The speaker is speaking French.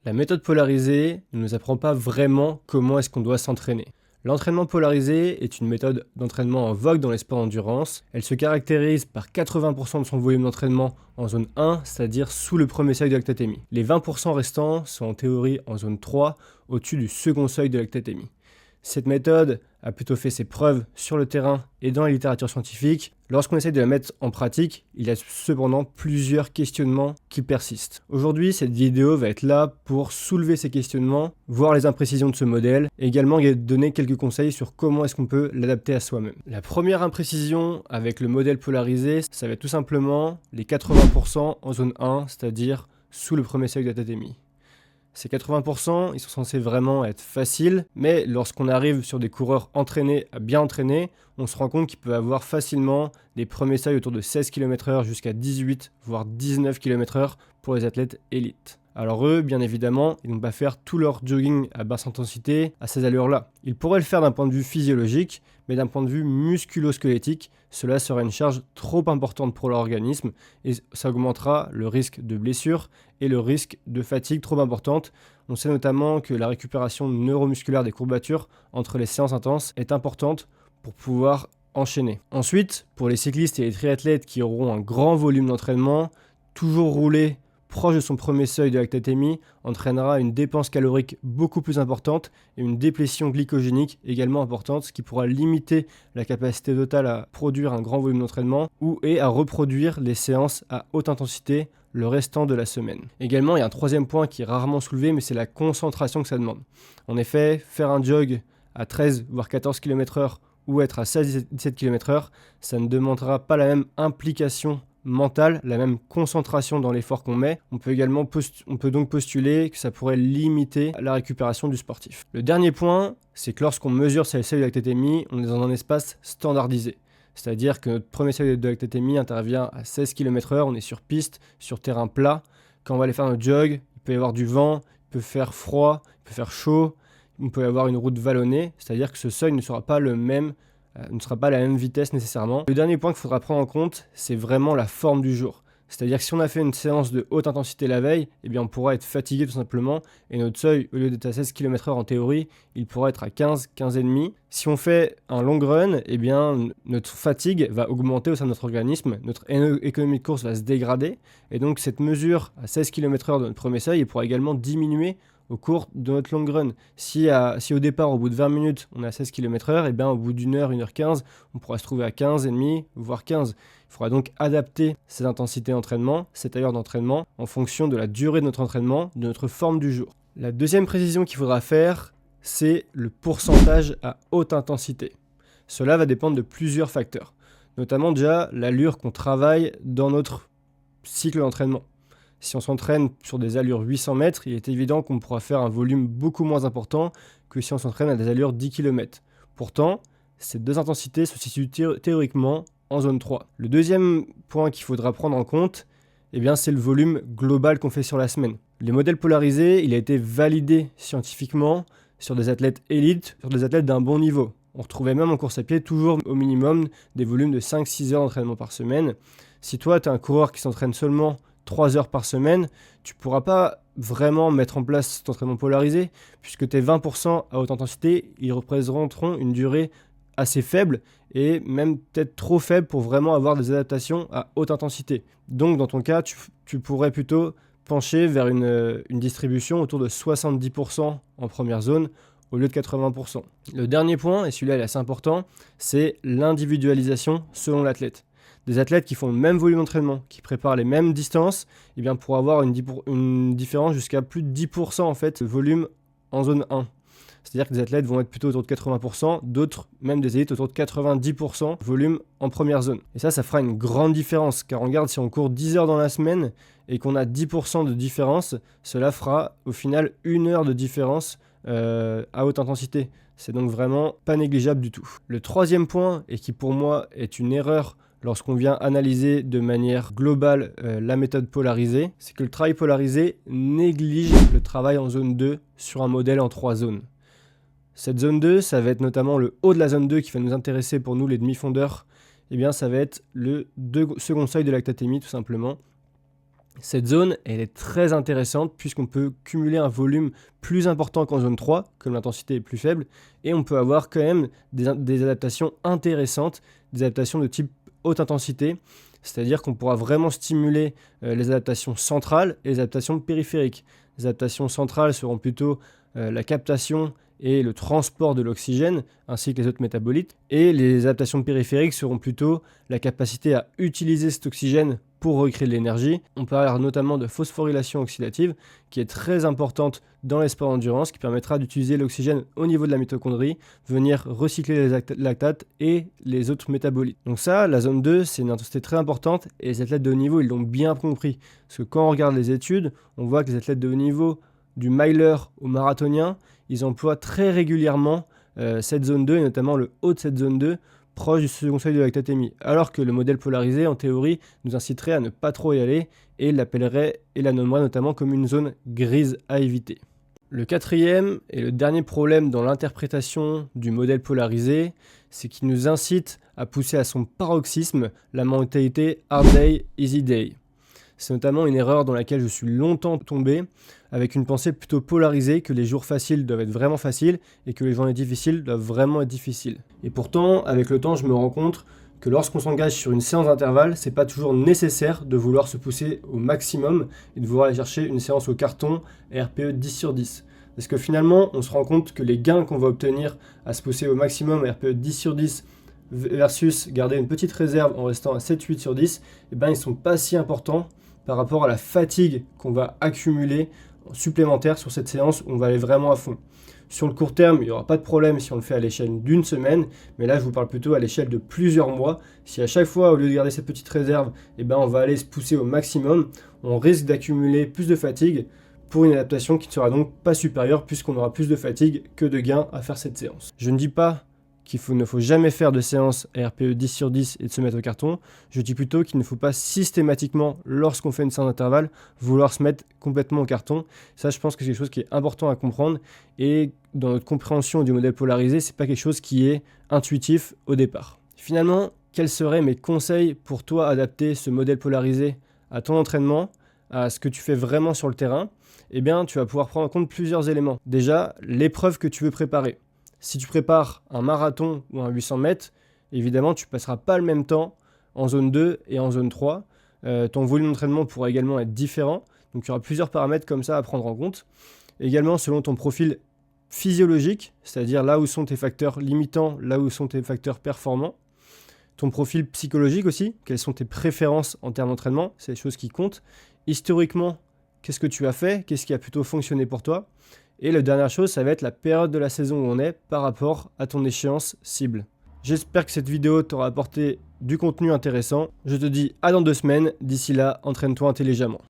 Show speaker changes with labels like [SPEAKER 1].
[SPEAKER 1] La méthode polarisée ne nous apprend pas vraiment comment est-ce qu'on doit s'entraîner. L'entraînement polarisé est une méthode d'entraînement en vogue dans les sports d'endurance. Elle se caractérise par 80% de son volume d'entraînement en zone 1, c'est-à-dire sous le premier seuil de lactatémie. Les 20% restants sont en théorie en zone 3, au-dessus du second seuil de lactatémie. Cette méthode a plutôt fait ses preuves sur le terrain et dans la littérature scientifique. Lorsqu'on essaie de la mettre en pratique, il y a cependant plusieurs questionnements qui persistent. Aujourd'hui, cette vidéo va être là pour soulever ces questionnements, voir les imprécisions de ce modèle, et également donner quelques conseils sur comment est-ce qu'on peut l'adapter à soi-même. La première imprécision avec le modèle polarisé, ça va être tout simplement les 80% en zone 1, c'est-à-dire sous le premier seuil de lactatémie. Ces 80%, ils sont censés vraiment être faciles, mais lorsqu'on arrive sur des coureurs entraînés, bien entraînés, on se rend compte qu'ils peuvent avoir facilement des premiers seuils autour de 16 km/h jusqu'à 18, voire 19 km/h pour les athlètes élites. Alors eux, bien évidemment, ils ne vont pas faire tout leur jogging à basse intensité à ces allures-là. Ils pourraient le faire d'un point de vue physiologique, mais d'un point de vue musculo-squelettique, cela serait une charge trop importante pour leur organisme et ça augmentera le risque de blessure et le risque de fatigue trop importante. On sait notamment que la récupération neuromusculaire des courbatures entre les séances intenses est importante pour pouvoir enchaîner. Ensuite, pour les cyclistes et les triathlètes qui auront un grand volume d'entraînement, toujours rouler proche de son premier seuil de lactatémie entraînera une dépense calorique beaucoup plus importante et une déplétion glycogénique également importante, ce qui pourra limiter la capacité totale à produire un grand volume d'entraînement et à reproduire les séances à haute intensité le restant de la semaine. Également, il y a un troisième point qui est rarement soulevé, mais c'est la concentration que ça demande. En effet, faire un jog à 13 voire 14 km/h ou être à 16-17 km/h, ça ne demandera pas la même implication mentale, la même concentration dans l'effort qu'on met. On peut donc postuler que ça pourrait limiter la récupération du sportif. Le dernier point, c'est que lorsqu'on mesure ces seuils de lactatémie, on est dans un espace standardisé. C'est-à-dire que notre premier seuil de lactatémie intervient à 16 km/h, on est sur piste, sur terrain plat. Quand on va aller faire notre jog, il peut y avoir du vent, il peut faire froid, il peut faire chaud, on peut y avoir une route vallonnée, c'est-à-dire que ce seuil ne sera pas la même vitesse nécessairement. Le dernier point qu'il faudra prendre en compte, c'est vraiment la forme du jour. C'est-à-dire que si on a fait une séance de haute intensité la veille, eh bien on pourra être fatigué tout simplement, et notre seuil, au lieu d'être à 16 km/h en théorie, il pourra être à 15, 15,5. Si on fait un long run, eh bien notre fatigue va augmenter au sein de notre organisme, notre économie de course va se dégrader, et donc cette mesure à 16 km/h de notre premier seuil, il pourra également diminuer au cours de notre long run. Si au départ, au bout de 20 minutes, on est à 16 km/h, et bien au bout d'une heure, 1h15, on pourra se trouver à 15,5, voire 15. Il faudra donc adapter cette intensité d'entraînement, cette allure d'entraînement, en fonction de la durée de notre entraînement, de notre forme du jour. La deuxième précision qu'il faudra faire, c'est le pourcentage à haute intensité. Cela va dépendre de plusieurs facteurs, notamment déjà l'allure qu'on travaille dans notre cycle d'entraînement. Si on s'entraîne sur des allures 800 mètres, il est évident qu'on pourra faire un volume beaucoup moins important que si on s'entraîne à des allures 10 km. Pourtant, ces deux intensités se situent théoriquement en zone 3. Le deuxième point qu'il faudra prendre en compte, c'est le volume global qu'on fait sur la semaine. Les modèles polarisés, il a été validé scientifiquement sur des athlètes élites, sur des athlètes d'un bon niveau. On retrouvait même en course à pied toujours au minimum des volumes de 5-6 heures d'entraînement par semaine. Si toi, tu es un coureur qui s'entraîne seulement 3 heures par semaine, tu ne pourras pas vraiment mettre en place cet entraînement polarisé, puisque tes 20% à haute intensité, ils représenteront une durée assez faible, et même peut-être trop faible pour vraiment avoir des adaptations à haute intensité. Donc dans ton cas, tu pourrais plutôt pencher vers une distribution autour de 70% en première zone, au lieu de 80%. Le dernier point, et celui-là est assez important, c'est l'individualisation selon l'athlète. Des athlètes qui font le même volume d'entraînement, qui préparent les mêmes distances, pour avoir une différence jusqu'à plus de 10% en fait, de volume en zone 1. C'est-à-dire que des athlètes vont être plutôt autour de 80%, d'autres, même des élites, autour de 90% volume en première zone. Et ça fera une grande différence, car on regarde si on court 10 heures dans la semaine et qu'on a 10% de différence, cela fera au final 1 heure de différence à haute intensité. C'est donc vraiment pas négligeable du tout. Le troisième point, et qui pour moi est une erreur lorsqu'on vient analyser de manière globale la méthode polarisée, c'est que le travail polarisé néglige le travail en zone 2 sur un modèle en 3 zones. Cette zone 2, ça va être notamment le haut de la zone 2 qui va nous intéresser pour nous les demi-fondeurs. Ça va être le second seuil de lactatémie tout simplement. Cette zone, elle est très intéressante puisqu'on peut cumuler un volume plus important qu'en zone 3, comme l'intensité est plus faible, et on peut avoir quand même des adaptations intéressantes, des adaptations de type haute intensité, c'est-à-dire qu'on pourra vraiment stimuler les adaptations centrales et les adaptations périphériques. Les adaptations centrales seront plutôt la captation et le transport de l'oxygène, ainsi que les autres métabolites, et les adaptations périphériques seront plutôt la capacité à utiliser cet oxygène pour recréer de l'énergie. On parlera notamment de phosphorylation oxydative, qui est très importante dans les sports d'endurance, qui permettra d'utiliser l'oxygène au niveau de la mitochondrie, venir recycler les lactates et les autres métabolites. Donc ça, la zone 2, c'est une intensité très importante, et les athlètes de haut niveau, ils l'ont bien compris. Parce que quand on regarde les études, on voit que les athlètes de haut niveau, du miler au marathonien, ils emploient très régulièrement cette zone 2, et notamment le haut de cette zone 2, proche du second seuil de lactatémie, alors que le modèle polarisé, en théorie, nous inciterait à ne pas trop y aller et l'appellerait et la nommerait notamment comme une zone grise à éviter. Le quatrième et le dernier problème dans l'interprétation du modèle polarisé, c'est qu'il nous incite à pousser à son paroxysme la mentalité hard day, easy day. C'est notamment une erreur dans laquelle je suis longtemps tombé, avec une pensée plutôt polarisée que les jours faciles doivent être vraiment faciles et que les journées difficiles doivent vraiment être difficiles. Et pourtant, avec le temps, je me rends compte que lorsqu'on s'engage sur une séance d'intervalle, c'est pas toujours nécessaire de vouloir se pousser au maximum et de vouloir aller chercher une séance au carton RPE 10 sur 10. Parce que finalement, on se rend compte que les gains qu'on va obtenir à se pousser au maximum RPE 10 sur 10 versus garder une petite réserve en restant à 7-8 sur 10, eh ben, ils sont pas si importants par rapport à la fatigue qu'on va accumuler supplémentaire sur cette séance où on va aller vraiment à fond. Sur le court terme, il n'y aura pas de problème si on le fait à l'échelle d'une semaine, mais là je vous parle plutôt à l'échelle de plusieurs mois. Si à chaque fois, au lieu de garder cette petite réserve, eh ben, on va aller se pousser au maximum, on risque d'accumuler plus de fatigue pour une adaptation qui ne sera donc pas supérieure puisqu'on aura plus de fatigue que de gains à faire cette séance. Je ne dis pas qu'il ne faut jamais faire de séance RPE 10 sur 10 et de se mettre au carton. Je dis plutôt qu'il ne faut pas systématiquement, lorsqu'on fait une séance d'intervalle, vouloir se mettre complètement au carton. Ça, je pense que c'est quelque chose qui est important à comprendre. Et dans notre compréhension du modèle polarisé, c'est pas quelque chose qui est intuitif au départ. Finalement, quels seraient mes conseils pour toi adapter ce modèle polarisé à ton entraînement, à ce que tu fais vraiment sur le terrain? Eh bien, tu vas pouvoir prendre en compte plusieurs éléments. Déjà, l'épreuve que tu veux préparer. Si tu prépares un marathon ou un 800 mètres, évidemment, tu ne passeras pas le même temps en zone 2 et en zone 3. Ton volume d'entraînement pourra également être différent. Donc, il y aura plusieurs paramètres comme ça à prendre en compte. Également, selon ton profil physiologique, c'est-à-dire là où sont tes facteurs limitants, là où sont tes facteurs performants. Ton profil psychologique aussi, quelles sont tes préférences en termes d'entraînement, c'est des choses qui comptent. Historiquement, qu'est-ce que tu as fait, qu'est-ce qui a plutôt fonctionné pour toi. Et la dernière chose, ça va être la période de la saison où on est par rapport à ton échéance cible. J'espère que cette vidéo t'aura apporté du contenu intéressant. Je te dis à dans 2 semaines. D'ici là, entraîne-toi intelligemment.